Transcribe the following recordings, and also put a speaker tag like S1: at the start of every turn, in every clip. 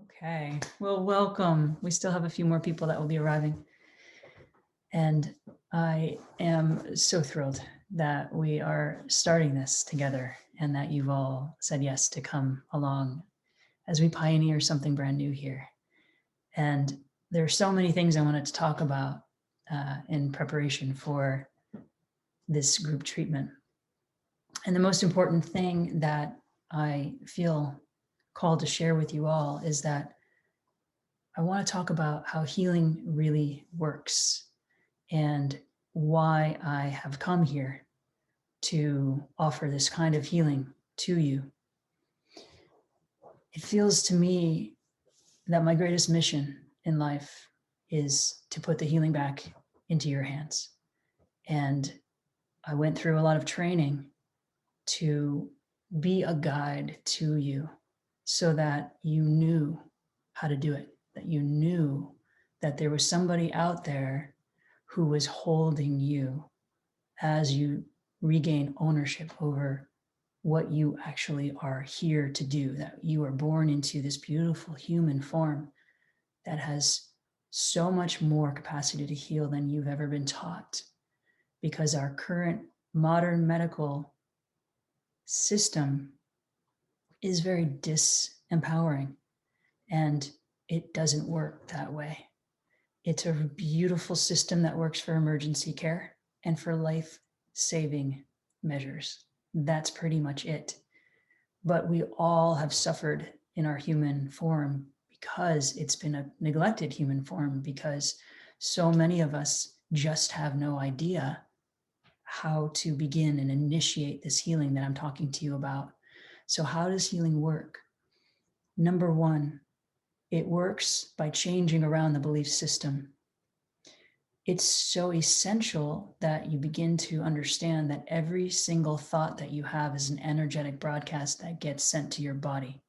S1: Okay, well, welcome. We still have a few more people that will be arriving. And I am so thrilled that we are starting this together and that you've all said yes to come along as we pioneer something brand new here. And there are so many things I wanted to talk about in preparation for this group treatment. And the most important thing that I feel called to share with you all is that I want to talk about how healing really works and why I have come here to offer this kind of healing to you. It feels to me that my greatest mission in life is to put the healing back into your hands. And I went through a lot of training to be a guide to you so that you knew how to do it, that you knew that there was somebody out there who was holding you as you regain ownership over what you actually are here to do, that you are born into this beautiful human form that has so much more capacity to heal than you've ever been taught, because our current modern medical system is very disempowering and it doesn't work that way. It's a beautiful system that works for emergency care and for life-saving measures. That's pretty much it. But we all have suffered in our human form because it's been a neglected human form, because so many of us just have no idea how to begin and initiate this healing that I'm talking to you about. So how does healing work? Number one, it works by changing around the belief system. It's so essential that you begin to understand that every single thought that you have is an energetic broadcast that gets sent to your body.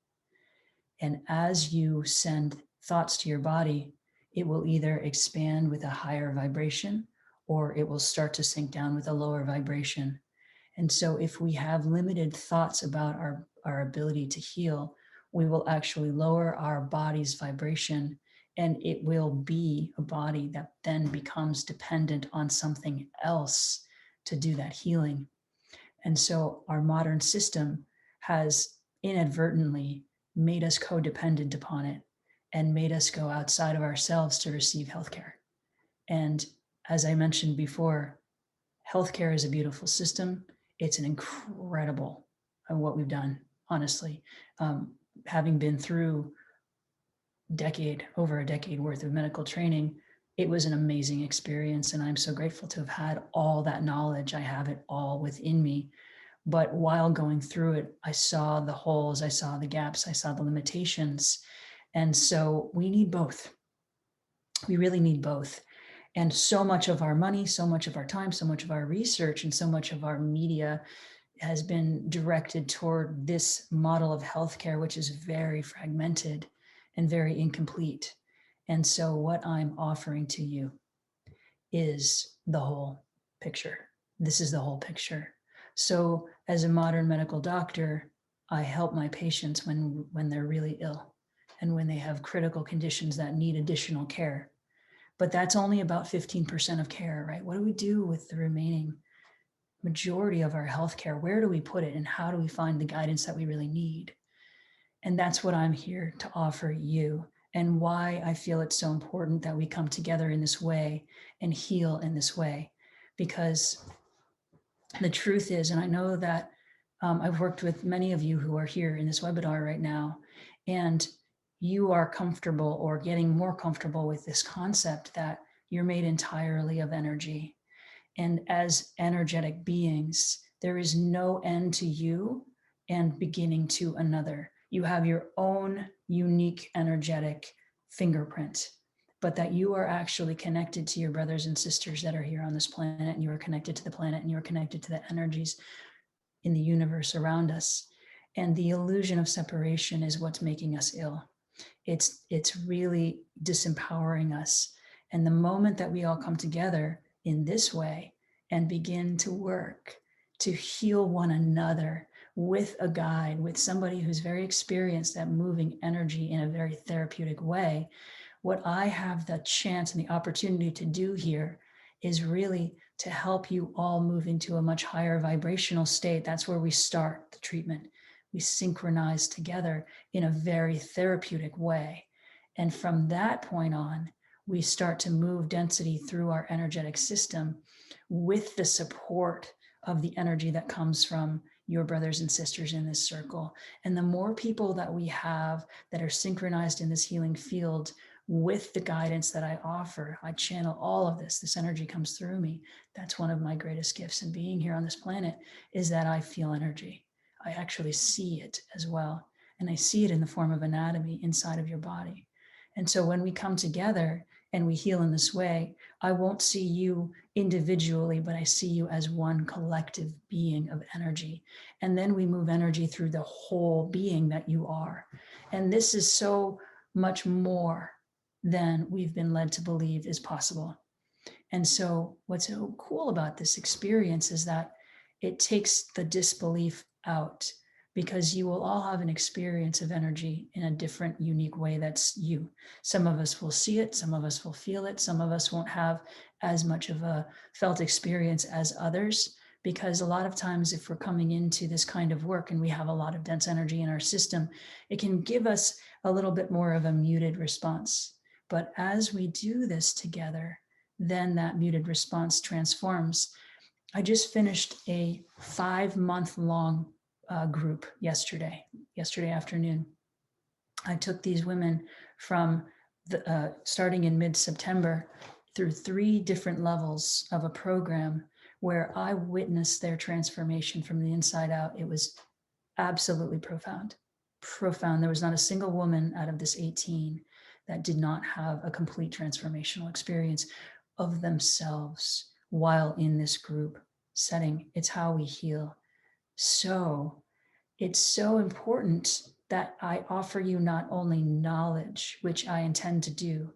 S1: And as you send thoughts to your body, it will either expand with a higher vibration or it will start to sink down with a lower vibration. And so if we have limited thoughts about our ability to heal, we will actually lower our body's vibration, and it will be a body that then becomes dependent on something else to do that healing. And so our modern system has inadvertently made us codependent upon it and made us go outside of ourselves to receive healthcare. And as I mentioned before, healthcare is a beautiful system. It's an incredible what we've done, honestly. Having been through over a decade worth of medical training, it was an amazing experience. And I'm so grateful to have had all that knowledge. I have it all within me. But while going through it, I saw the holes, I saw the gaps, I saw the limitations. And so we need both. We really need both. And so much of our money, so much of our time, so much of our research, and so much of our media has been directed toward this model of healthcare, which is very fragmented and very incomplete. And so what I'm offering to you is the whole picture. This is the whole picture. So as a modern medical doctor, I help my patients when they're really ill and when they have critical conditions that need additional care. But that's only about 15% of care, right? What do we do with the remaining majority of our healthcare? Where do we put it, and how do we find the guidance that we really need? And that's what I'm here to offer you, and why I feel it's so important that we come together in this way and heal in this way. Because the truth is, and I know that I've worked with many of you who are here in this webinar right now, and you are comfortable or getting more comfortable with this concept that you're made entirely of energy. And as energetic beings, there is no end to you and beginning to another. You have your own unique energetic fingerprint, but that you are actually connected to your brothers and sisters that are here on this planet, and you are connected to the planet, and you are connected to the energies in the universe around us. And the illusion of separation is what's making us ill. It's really disempowering us. And the moment that we all come together in this way and begin to work to heal one another, with a guide, with somebody who's very experienced at moving energy in a very therapeutic way, what I have the chance and the opportunity to do here is really to help you all move into a much higher vibrational state. That's where we start the treatment. We synchronize together in a very therapeutic way. And from that point on, we start to move density through our energetic system with the support of the energy that comes from your brothers and sisters in this circle. And the more people that we have that are synchronized in this healing field with the guidance that I offer, I channel all of this. This energy comes through me. That's one of my greatest gifts in being here on this planet, is that I feel energy. I actually see it as well. And I see it in the form of anatomy inside of your body. And so when we come together and we heal in this way, I won't see you individually, but I see you as one collective being of energy. And then we move energy through the whole being that you are. And this is so much more than we've been led to believe is possible. And so what's so cool about this experience is that it takes the disbelief out, because you will all have an experience of energy in a different, unique way that's you. Some of us will see it, some of us will feel it, some of us won't have as much of a felt experience as others, because a lot of times if we're coming into this kind of work and we have a lot of dense energy in our system, it can give us a little bit more of a muted response. But as we do this together, then that muted response transforms. I just finished a 5-month-long group yesterday afternoon. I took these women from starting in mid-September through 3 different levels of a program where I witnessed their transformation from the inside out. It was absolutely profound. There was not a single woman out of this 18 that did not have a complete transformational experience of themselves while in this group setting. It's how we heal. So it's so important that I offer you not only knowledge, which I intend to do,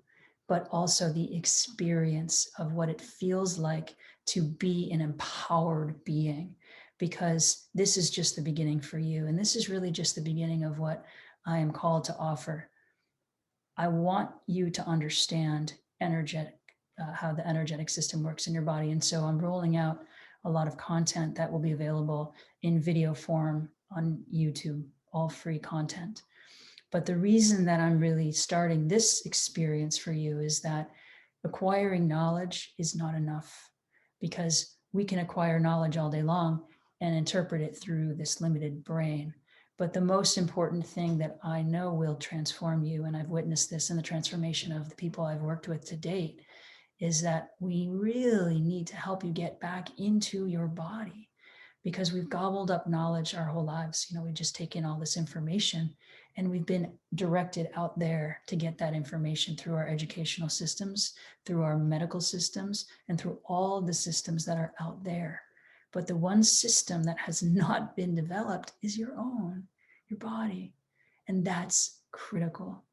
S1: but also the experience of what it feels like to be an empowered being, because this is just the beginning for you. And this is really just the beginning of what I am called to offer. I want you to understand how the energetic system works in your body. And so I'm rolling out a lot of content that will be available in video form on YouTube, all free content. But the reason that I'm really starting this experience for you is that acquiring knowledge is not enough, because we can acquire knowledge all day long and interpret it through this limited brain. But the most important thing that I know will transform you, and I've witnessed this in the transformation of the people I've worked with to date, is that we really need to help you get back into your body, because we've gobbled up knowledge our whole lives. We just take in all this information and we've been directed out there to get that information through our educational systems, through our medical systems, and through all the systems that are out there. But the one system that has not been developed is your own, your body. And that's critical.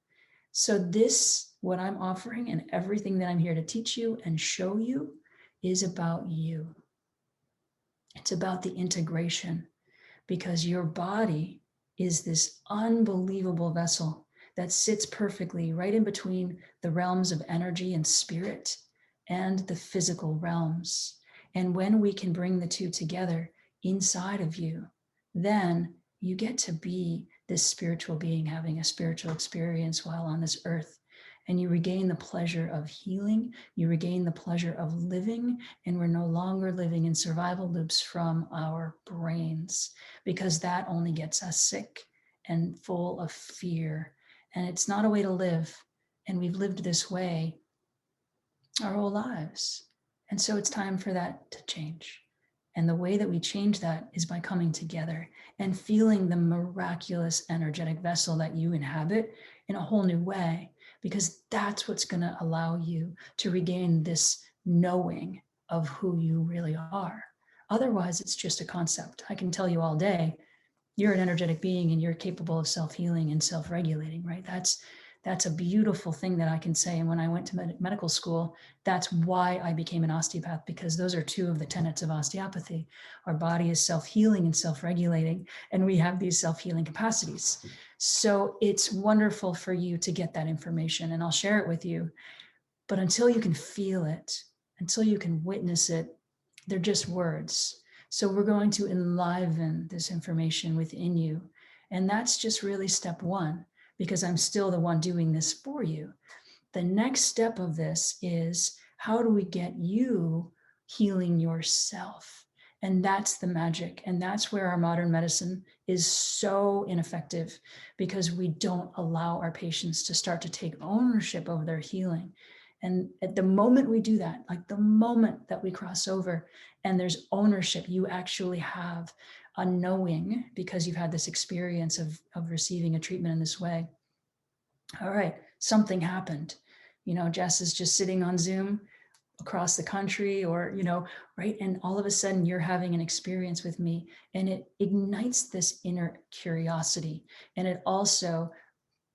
S1: So this, what I'm offering and everything that I'm here to teach you and show you, is about you. It's about the integration, because your body is this unbelievable vessel that sits perfectly right in between the realms of energy and spirit and the physical realms. And when we can bring the two together inside of you, then you get to be this spiritual being having a spiritual experience while on this earth. And you regain the pleasure of healing, you regain the pleasure of living, and we're no longer living in survival loops from our brains, because that only gets us sick and full of fear. And it's not a way to live. And we've lived this way our whole lives. And so it's time for that to change. And the way that we change that is by coming together and feeling the miraculous energetic vessel that you inhabit in a whole new way, because that's what's going to allow you to regain this knowing of who you really are. Otherwise, it's just a concept. I can tell you all day, you're an energetic being and you're capable of self-healing and self-regulating, right? That's a beautiful thing that I can say. And when I went to medical school, that's why I became an osteopath, because those are two of the tenets of osteopathy. Our body is self-healing and self-regulating, and we have these self-healing capacities. So it's wonderful for you to get that information, and I'll share it with you. But until you can feel it, until you can witness it, they're just words. So we're going to enliven this information within you. And that's just really step one, because I'm still the one doing this for you. The next step of this is, how do we get you healing yourself? And that's the magic. And that's where our modern medicine is so ineffective, because we don't allow our patients to start to take ownership of their healing. And at the moment we do that, like the moment that we cross over and there's ownership, you actually have a knowing, because you've had this experience of receiving a treatment in this way. All right, something happened. Jess is just sitting on Zoom across the country, or, right? And all of a sudden you're having an experience with me, and it ignites this inner curiosity. And it also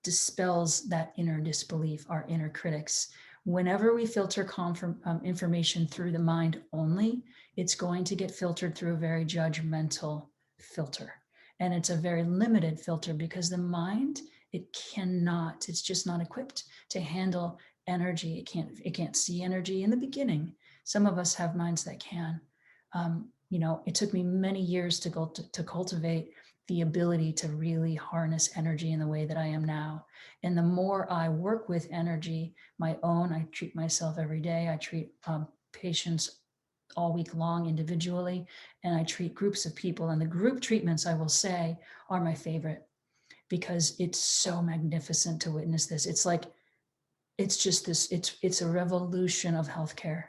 S1: dispels that inner disbelief, our inner critics. Whenever we filter information through the mind only, it's going to get filtered through a very judgmental filter. And it's a very limited filter, because the mind, it's just not equipped to handle energy. It can't see energy in the beginning. Some of us have minds that can. It took me many years to cultivate the ability to really harness energy in the way that I am now. And the more I work with energy, I treat myself every day. I treat patients all week long individually, and I treat groups of people. And the group treatments, I will say, are my favorite, because it's so magnificent to witness this. It's a revolution of healthcare.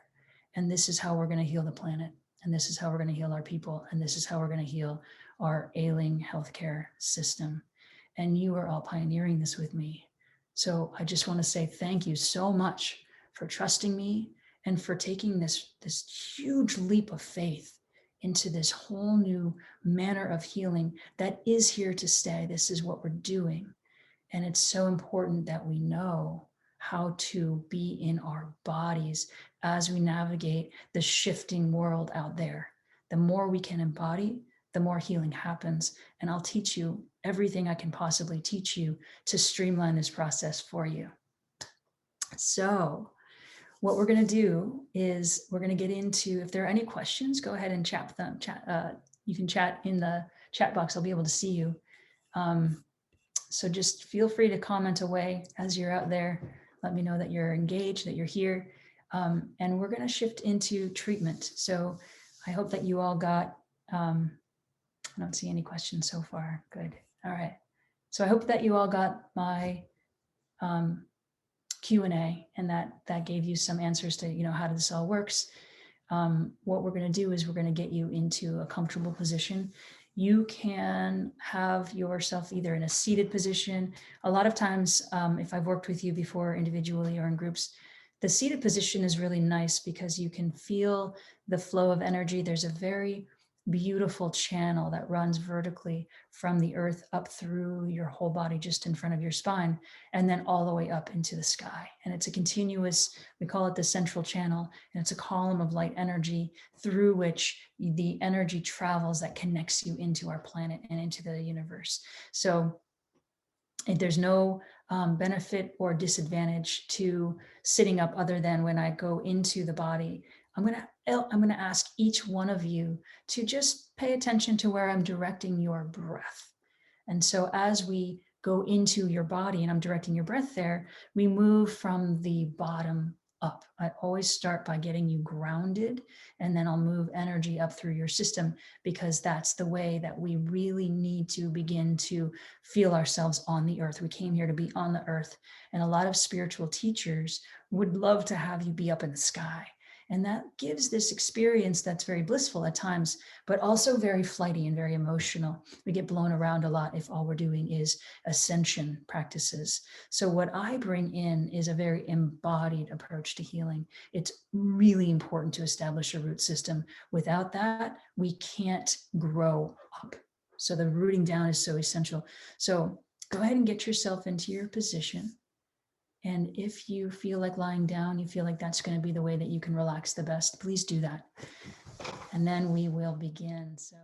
S1: And this is how we're going to heal the planet. And this is how we're going to heal our people. And this is how we're going to heal our ailing healthcare system. And you are all pioneering this with me. So I just want to say thank you so much for trusting me, and for taking this huge leap of faith into this whole new manner of healing that is here to stay. This is what we're doing. And it's so important that we know how to be in our bodies as we navigate the shifting world out there. The more we can embody, the more healing happens. And I'll teach you everything I can possibly teach you to streamline this process for you. So what we're going to do is we're going to get into, if there are any questions, go ahead and chat them. You can chat in the chat box. I'll be able to see you. So just feel free to comment away as you're out there. Let me know that you're engaged, that you're here. And we're going to shift into treatment. So I hope that you all got, I don't see any questions so far. Good. All right. So I hope that you all got my Q&A, and that gave you some answers to, how this all works. What we're going to do is we're going to get you into a comfortable position. You can have yourself either in a seated position. A lot of times, if I've worked with you before individually or in groups, the seated position is really nice because you can feel the flow of energy. There's a very beautiful channel that runs vertically from the earth up through your whole body, just in front of your spine, and then all the way up into the sky. And it's a continuous, we call it the central channel, and it's a column of light energy through which the energy travels that connects you into our planet and into the universe. So there's no benefit or disadvantage to sitting up, other than when I go into the body, I'm going to ask each one of you to just pay attention to where I'm directing your breath. And so as we go into your body and I'm directing your breath there, we move from the bottom up. I always start by getting you grounded, and then I'll move energy up through your system, because that's the way that we really need to begin to feel ourselves on the earth. We came here to be on the earth, and a lot of spiritual teachers would love to have you be up in the sky. And that gives this experience that's very blissful at times, but also very flighty and very emotional. We get blown around a lot if all we're doing is ascension practices. So what I bring in is a very embodied approach to healing. It's really important to establish a root system. Without that, we can't grow up. So the rooting down is so essential. So go ahead and get yourself into your position. And if you feel like lying down, you feel like that's going to be the way that you can relax the best, please do that. And then we will begin. So.